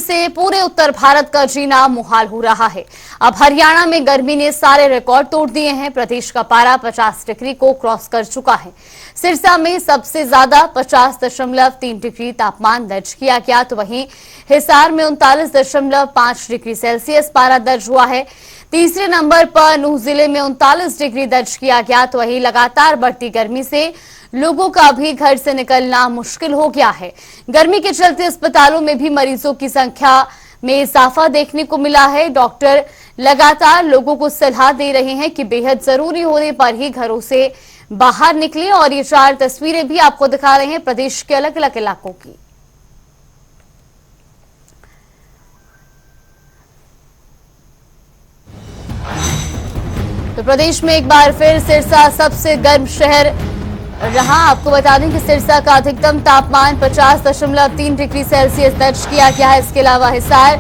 से पूरे उत्तर भारत का जीना मुहाल हो रहा है। अब हरियाणा में गर्मी ने सारे रिकॉर्ड तोड़ दिए हैं। प्रदेश का पारा 50 डिग्री को क्रॉस कर चुका है। सिरसा में सबसे ज्यादा 50.3 डिग्री तापमान दर्ज किया गया, तो वहीं हिसार में 39.5 डिग्री सेल्सियस पारा दर्ज हुआ है। तीसरे नंबर पर नूह जिले में 39 डिग्री दर्ज किया गया, तो वहीं लगातार बढ़ती गर्मी से लोगों का भी घर से निकलना मुश्किल हो गया है। गर्मी के चलते अस्पतालों में भी मरीजों की संख्या में इजाफा देखने को मिला है। डॉक्टर लगातार लोगों को सलाह दे रहे हैं कि बेहद जरूरी होने पर ही घरों से बाहर निकलें, और ये 4 तस्वीरें भी आपको दिखा रहे हैं प्रदेश के अलग अलग इलाकों की। तो प्रदेश में एक बार फिर सिरसा सबसे गर्म शहर रहा। आपको बता दें कि सिरसा का अधिकतम तापमान 50.3 डिग्री सेल्सियस दर्ज किया गया है। इसके अलावा हिसार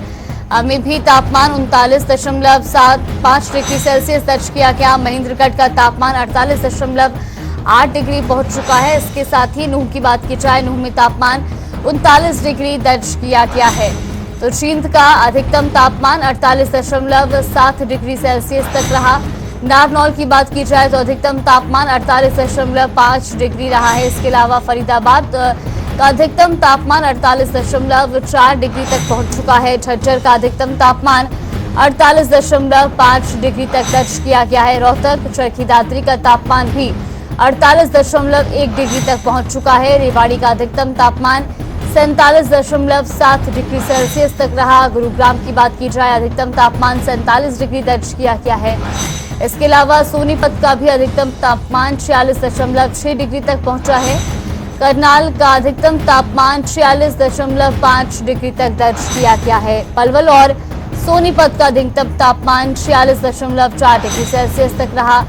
में भी तापमान 39.75 डिग्री सेल्सियस दर्ज किया गया। महेंद्रगढ़ का तापमान 48.8 डिग्री पहुंच चुका है। इसके साथ ही नूह की बात की जाए, नूह में तापमान 39 डिग्री दर्ज किया गया है। तो जींद का अधिकतम तापमान 48.7 डिग्री सेल्सियस तक रहा। नारनौल की बात की जाए तो अधिकतम तापमान 48.5 डिग्री रहा है। इसके अलावा फरीदाबाद का अधिकतम तापमान 48.4 डिग्री तक पहुंच चुका है। झज्जर का अधिकतम तापमान 48.5 डिग्री तक दर्ज किया गया है। रोहतक चरखी दादरी का तापमान भी 48.1 डिग्री तक पहुंच चुका है। रेवाड़ी का अधिकतम तापमान 47.7 डिग्री सेल्सियस तक रहा। गुरुग्राम की बात की जाए, अधिकतम तापमान 47 डिग्री दर्ज किया गया है। इसके अलावा सोनीपत का भी अधिकतम तापमान 46.6 डिग्री तक पहुंचा है। करनाल का अधिकतम तापमान 46.5 डिग्री तक दर्ज किया गया है। पलवल और सोनीपत का अधिकतम तापमान 46.4 डिग्री सेल्सियस तक रहा।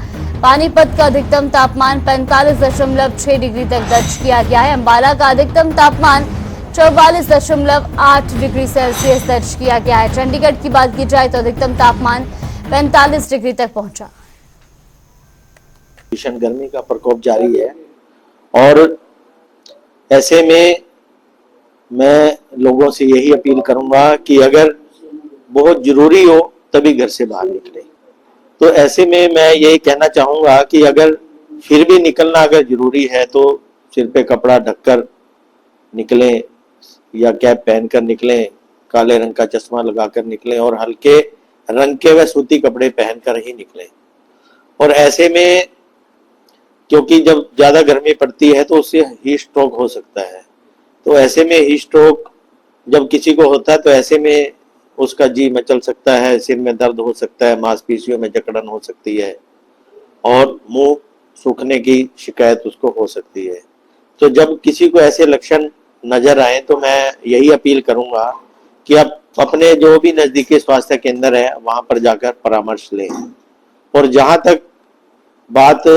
पानीपत का अधिकतम तापमान 45.6 डिग्री तक दर्ज किया गया है। अंबाला का अधिकतम तापमान 44.8 डिग्री सेल्सियस दर्ज किया गया है। चंडीगढ़ की बात की जाए तो अधिकतम तापमान 45 डिग्री तक पहुंचा। भीषण गर्मी का प्रकोप जारी है और ऐसे में मैं लोगों से यही अपील करूंगा कि अगर बहुत जरूरी हो तभी घर से बाहर निकले। तो ऐसे में मैं यही कहना चाहूंगा कि अगर फिर भी निकलना अगर जरूरी है तो सिर पे कपड़ा ढककर निकलें या कैप पहनकर निकलें, काले रंग का चश्मा लगाकर निकलें और हल्के रंग के व सूती कपड़े पहनकर ही निकलें। और ऐसे में क्योंकि जब ज्यादा गर्मी पड़ती है तो उससे हीट स्ट्रोक हो सकता है। तो ऐसे में हीट स्ट्रोक जब किसी को होता है तो ऐसे में उसका जी मचल सकता है, सिर में दर्द हो सकता है, मांसपेशियों में जकड़न हो सकती है और मुंह सूखने की शिकायत उसको हो सकती है। तो जब किसी को ऐसे लक्षण नजर आए तो मैं यही अपील करूंगा कि आप अपने जो भी नजदीकी स्वास्थ्य केंद्र है वहां पर जाकर परामर्श लें। और जहां तक बात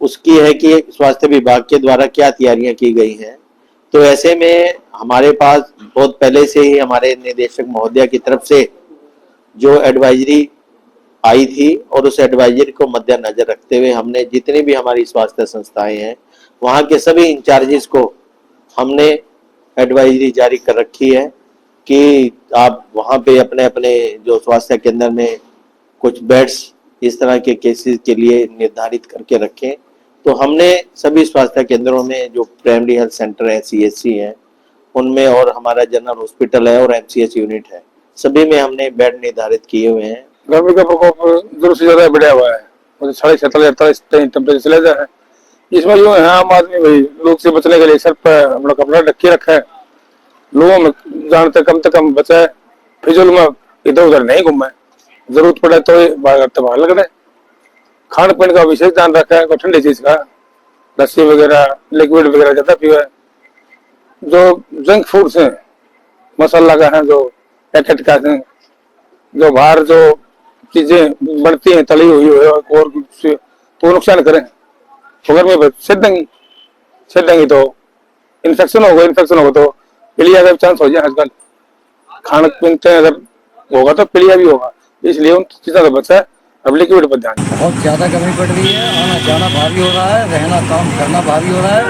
उसकी है कि स्वास्थ्य विभाग के द्वारा क्या तैयारियां की गई हैं, तो ऐसे में हमारे पास बहुत पहले से ही हमारे निदेशक महोदया की तरफ से जो एडवाइजरी आई थी और उस एडवाइजरी को मद्देनजर रखते हुए हमने जितनी भी हमारी स्वास्थ्य संस्थाएं हैं वहां के सभी इंचार्जेस को हमने एडवाइजरी जारी कर रखी है कि आप वहां पे अपने अपने जो स्वास्थ्य केंद्र में कुछ बेड्स इस तरह के केसेस के लिए निर्धारित करके रखें। तो हमने सभी स्वास्थ्य केंद्रों में जो प्राइमरी हेल्थ सेंटर है, CHC है, उनमें और हमारा जनरल हॉस्पिटल है और MCH यूनिट है, सभी में हमने बेड निर्धारित किए हुए हैं। गर्मी का प्रकोप जरूर से ज्यादा बढ़ा हुआ है। 46-48 टेम्परेचर चले जा रहा है। इसमें जो है आम आदमी भाई लोग से बचने के लिए सर पर अपना कपड़ा ढक के रखा है, लोगों में जान से कम बचाए, फिजूल में इधर उधर नहीं घूमे, जरूरत पड़े तो बाहर लग रहे। खान पीन का विशेष ध्यान रखा है, ठंडी चीज का लस्सी वगैरह लिक्विड वगैरह ज्यादा पिए। जो जंक फूड्स हैं, मसाला का है, जो पैकेट का है, जो बाहर जो चीजें बनती हैं तली हुई और तो नुकसान करें। तो गर्मी में सेट देंगी तो इन्फेक्शन होगा तो पीलिया का चांस हो जाए। आजकल खाना पीते अगर होगा तो पीलिया भी होगा, इसलिए उन चीजों से बचा है। अब लिक्विड पर ध्यान। बहुत ज्यादा गर्मी पड़ रही है, आना जाना भारी हो रहा है, रहना काम करना भारी हो रहा है,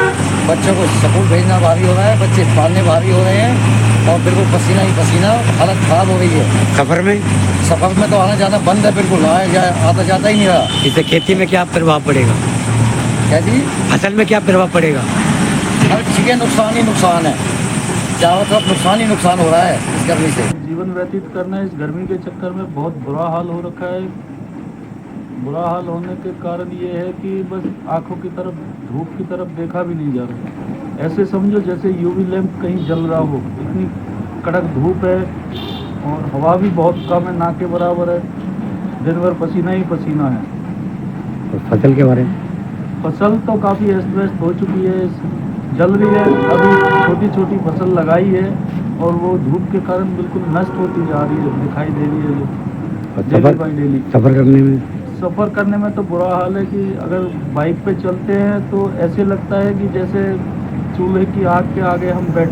बच्चों को स्कूल भेजना भारी हो रहा है, बच्चे पालने भारी हो रहे हैं। और बिल्कुल पसीना ही पसीना, हालत खराब हो गई है। सफर में तो आना जाना बंद है, बिल्कुल आता जाता ही नहीं रहा। इससे खेती में क्या प्रभाव पड़ेगा? क्या जी? फसल में क्या प्रभाव पड़ेगा? हर चीज़ें नुकसान ही नुकसान है, चारों तरफ नुकसान ही नुकसान हो रहा है इस गर्मी से। जीवन व्यतीत करना इस गर्मी के चक्कर में बहुत बुरा हाल हो रखा है। बुरा हाल होने के कारण ये है कि बस आंखों की तरफ, धूप की तरफ देखा भी नहीं जा रहा। ऐसे समझो जैसे यूवी लैंप कहीं जल रहा हो, इतनी कड़क धूप है और हवा भी बहुत कम है, ना के बराबर है। दिन भर पसीना ही पसीना है। तो फसल के बारे में? फसल तो काफ़ी अस्त व्यस्त हो चुकी है, जल रही है। अभी छोटी छोटी फसल लगाई है और वो धूप के कारण बिल्कुल नष्ट होती जा रही है, दिखाई दे रही है डेली बाई डेली। सफ़र करने में तो बुरा हाल है कि अगर बाइक पे चलते हैं तो ऐसे लगता है कि जैसे चूल्हे की आग के आगे हम बैठ